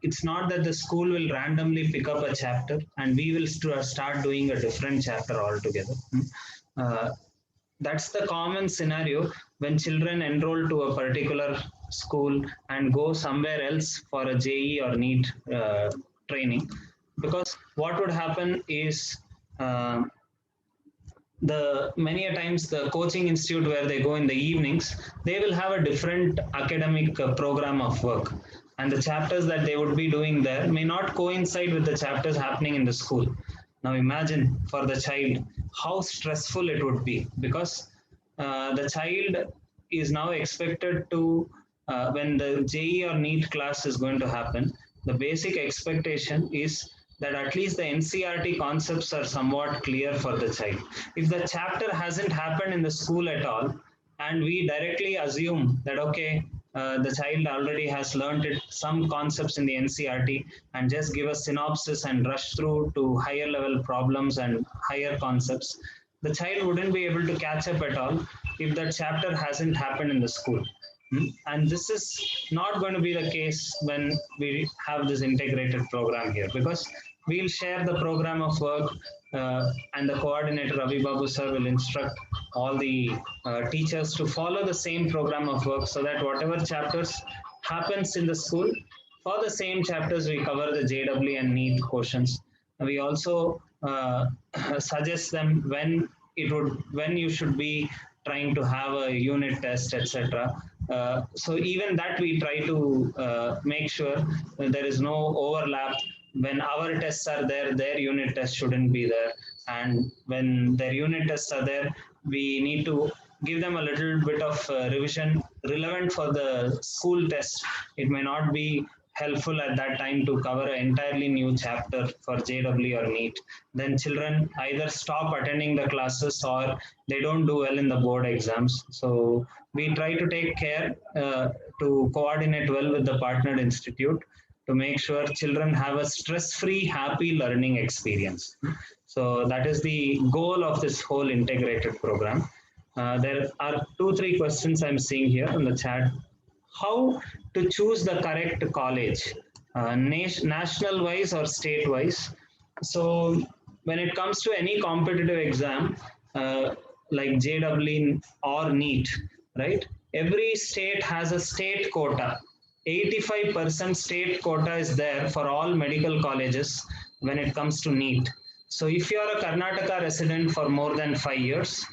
it's not that the school will randomly pick up a chapter and we will start doing a different chapter altogether. That's the common scenario when children enroll to a particular school and go somewhere else for a JE or NEET training. Because what would happen is many a times the coaching institute where they go in the evenings, they will have a different academic program of work. And the chapters that they would be doing there may not coincide with the chapters happening in the school. Now imagine for the child how stressful it would be, because the child is now expected to, when the JE or NEET class is going to happen, the basic expectation is that at least the NCERT concepts are somewhat clear for the child. If the chapter hasn't happened in the school at all, and we directly assume that, okay, the child already has learned some concepts in the NCERT and just give a synopsis and rush through to higher level problems and higher concepts, the child wouldn't be able to catch up at all if that chapter hasn't happened in the school. And this is not going to be the case when we have this integrated program here, because we'll share the program of work and the coordinator Ravi Babu sir will instruct all the teachers to follow the same program of work, so that whatever chapters happens in the school, for the same chapters we cover the JEE and NEET questions. We also suggest them when you should be trying to have a unit test, etc. So even that we try to make sure that there is no overlap. When our tests are there, their unit test shouldn't be there. And when their unit tests are there, we need to give them a little bit of revision relevant for the school test. It may not be helpful at that time to cover an entirely new chapter for JEE or NEET. Then children either stop attending the classes or they don't do well in the board exams. So we try to take care to coordinate well with the partnered institute to make sure children have a stress-free, happy learning experience. So that is the goal of this whole integrated program. There are 2-3 questions I'm seeing here in the chat. How to choose the correct college, national wise or state wise? So when it comes to any competitive exam, like JEE or NEET, right? Every state has a state quota. 85% state quota is there for all medical colleges when it comes to NEET. So if you are a Karnataka resident for more than 5 years,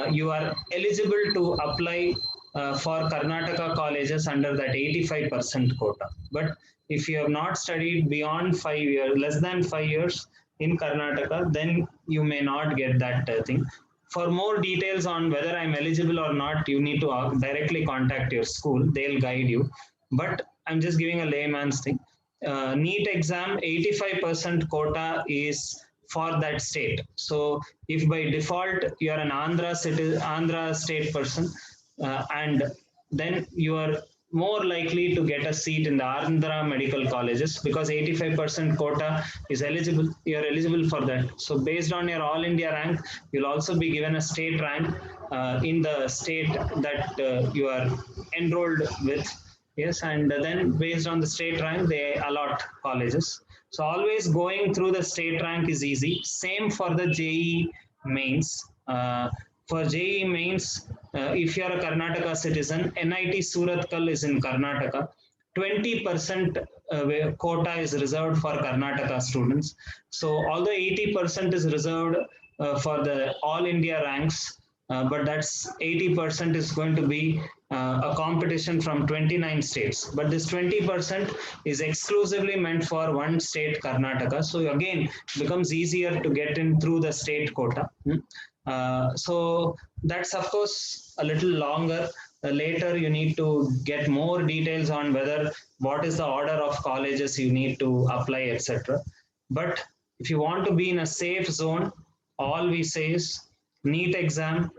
you are eligible to apply for Karnataka colleges under that 85% quota. But if you have not studied beyond 5 years, less than 5 years in Karnataka, then you may not get that thing. For more details on whether I'm eligible or not, you need to directly contact your school. They'll guide you. But I'm just giving a layman's thing. NEET exam, 85% quota is for that state. So if by default you are an Andhra state person, and then you are more likely to get a seat in the Andhra medical colleges, because 85% quota is eligible. You are eligible for that. So based on your All India rank, you'll also be given a state rank in the state that you are enrolled with. Yes, and then based on the state rank, they allot colleges. So always going through the state rank is easy. Same for the JEE mains. For JEE mains, if you are a Karnataka citizen, NIT Surathkal is in Karnataka. 20% quota is reserved for Karnataka students. So although 80% is reserved for the All India ranks, but that's 80% is going to be a competition from 29 states. But this 20% is exclusively meant for one state, Karnataka. So again, it becomes easier to get in through the state quota. So that's of course a little longer. Later you need to get more details on what is the order of colleges you need to apply, etc. But if you want to be in a safe zone, all we say is NEET exam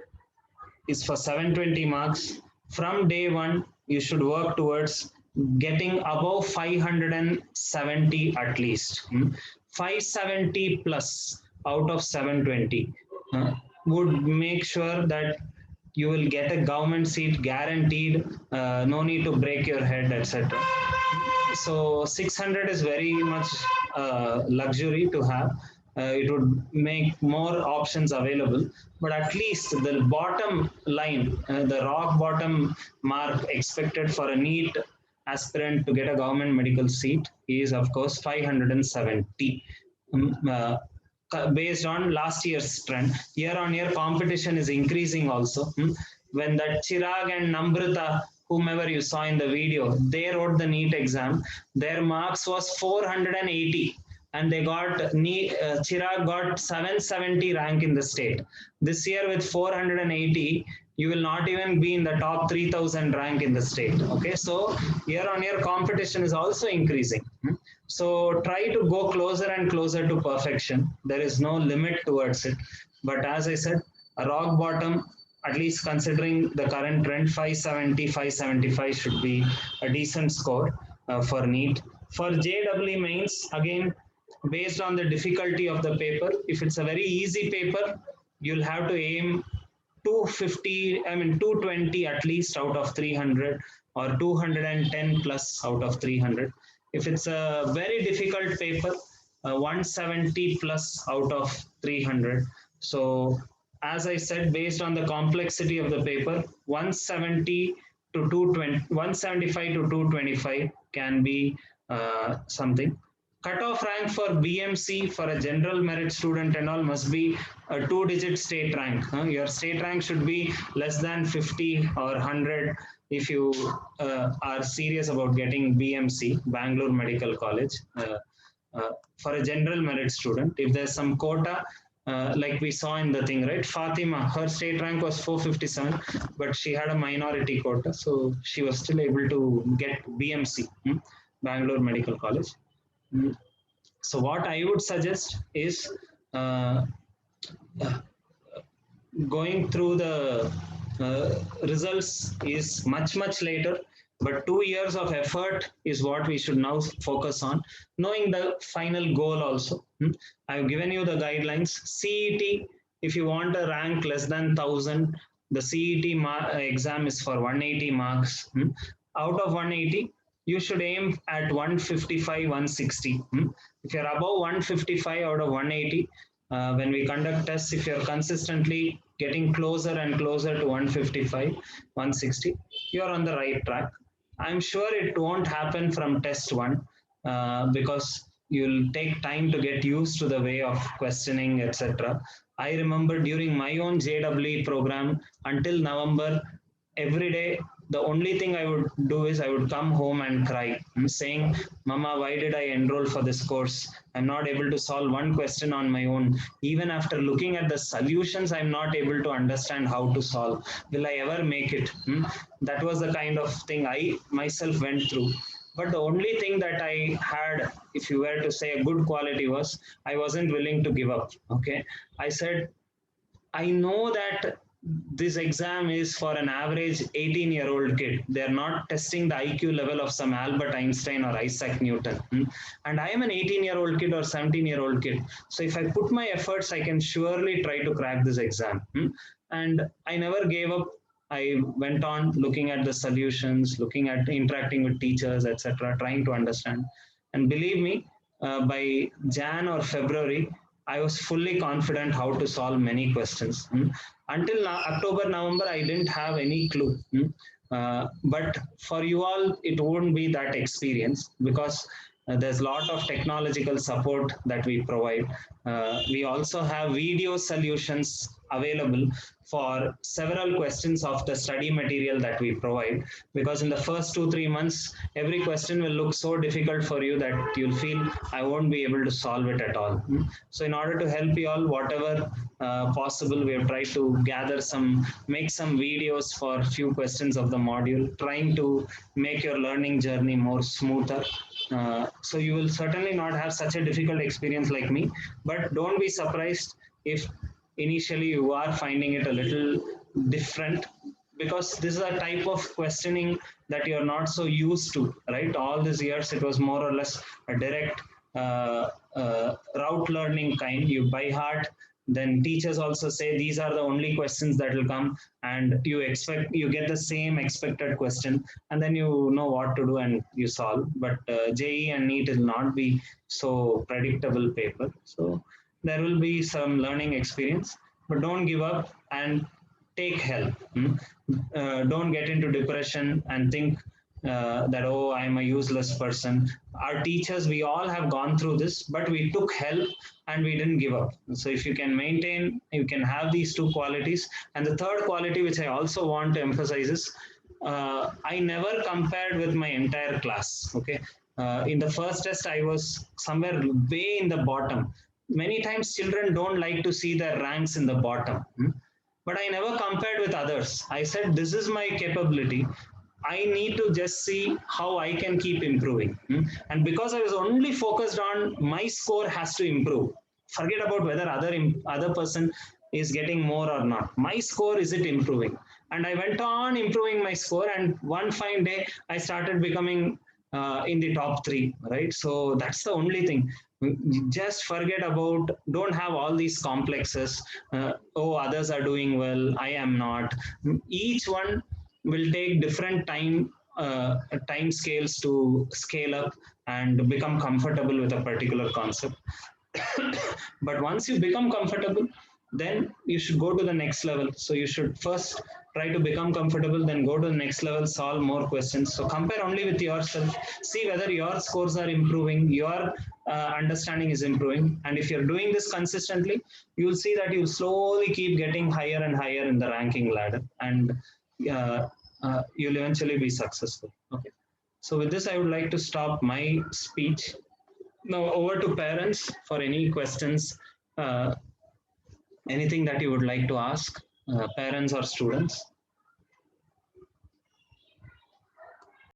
is for 720 marks. From day one, you should work towards getting above 570 at least. 570 plus out of 720 would make sure that you will get a government seat guaranteed, no need to break your head, etc. So 600 is very much luxury to have. It would make more options available, but at least the bottom line, the rock bottom mark expected for a NEET aspirant to get a government medical seat is of course 570. Based on last year's trend, year on year competition is increasing also. When that Chirag and Namrata, whomever you saw in the video, they wrote the NEET exam, their marks was 480. And they got, Chirag got 770 rank in the state. This year with 480, you will not even be in the top 3000 rank in the state. Okay, so year on year competition is also increasing. So try to go closer and closer to perfection. There is no limit towards it. But as I said, a rock bottom at least considering the current trend, 570, 575 should be a decent score for NEET. For JEE mains, again, based on the difficulty of the paper, if it's a very easy paper, you'll have to aim 220 at least out of 300, or 210 plus out of 300. If it's a very difficult paper, 170 plus out of 300. So as I said, based on the complexity of the paper, 170 to 220, 175 to 225 can be something. Cutoff rank for BMC for a general merit student and all must be a 2-digit state rank. Your state rank should be less than 50 or 100 if you are serious about getting BMC, Bangalore Medical College, for a general merit student. If there's some quota, like we saw in the thing, right? Fatima, her state rank was 457, but she had a minority quota, so she was still able to get BMC, Bangalore Medical College. So what I would suggest is going through the results is much later, but 2 years of effort is what we should now focus on, knowing the final goal also. I've given you the guidelines. CET, if you want a rank less than 1000, the CET exam is for 180 marks. Out of 180, you should aim at 155, 160. If you're above 155 out of 180, when we conduct tests, if you're consistently getting closer and closer to 155, 160, you're on the right track. I'm sure it won't happen from test one because you'll take time to get used to the way of questioning, etc. I remember during my own JEE program until November, every day, the only thing I would do is I would come home and cry, saying, Mama, why did I enroll for this course? I'm not able to solve one question on my own. Even after looking at the solutions, I'm not able to understand how to solve. Will I ever make it? That was the kind of thing I myself went through. But the only thing that I had, if you were to say a good quality, was I wasn't willing to give up. Okay, I said, I know that this exam is for an average 18-year-old kid. They're not testing the IQ level of some Albert Einstein or Isaac Newton. And I am an 18-year-old kid or 17-year-old kid. So if I put my efforts, I can surely try to crack this exam. And I never gave up. I went on looking at the solutions, looking at interacting with teachers, etc., trying to understand. And believe me, by Jan or February, I was fully confident how to solve many questions. Until now, October, November, I didn't have any clue. But for you all, it won't be that experience because there's a lot of technological support that we provide. We also have video solutions available for several questions of the study material that we provide, because in the first 2-3 months, every question will look so difficult for you that you'll feel I won't be able to solve it at all. So in order to help you all, whatever possible, we have tried to make some videos for a few questions of the module, trying to make your learning journey more smoother. So you will certainly not have such a difficult experience like me, but don't be surprised if initially you are finding it a little different, because this is a type of questioning that you're not so used to, right? All these years, it was more or less a direct route learning kind. You by heart, then teachers also say these are the only questions that will come, and you get the same expected question, and then you know what to do and you solve. But JEE and NEET will not be so predictable paper. So there will be some learning experience, but don't give up and take help. Don't get into depression and think that, oh, I'm a useless person. Our teachers, we all have gone through this, but we took help and we didn't give up. So if you can maintain, you can have these two qualities. And the third quality, which I also want to emphasize, is I never compared with my entire class. Okay. In the first test, I was somewhere way in the bottom. Many times children don't like to see their ranks in the bottom. But I never compared with others. I said, this is my capability. I need to just see how I can keep improving. And because I was only focused on my score has to improve, forget about whether other person is getting more or not. My score, is it improving? And I went on improving my score, and one fine day I started becoming in the top 3, right? So that's the only thing. Just forget about, don't have all these complexes. Oh, others are doing well, I am not. Each one will take different time scales to scale up and become comfortable with a particular concept. But once you become comfortable, then you should go to the next level. So you should first try to become comfortable, then go to the next level, solve more questions. So compare only with yourself, see whether your scores are improving, your understanding is improving. And if you're doing this consistently, you'll see that you slowly keep getting higher and higher in the ranking ladder, and you'll eventually be successful. Okay. So with this, I would like to stop my speech. Now over to parents for any questions, anything that you would like to ask, parents or students.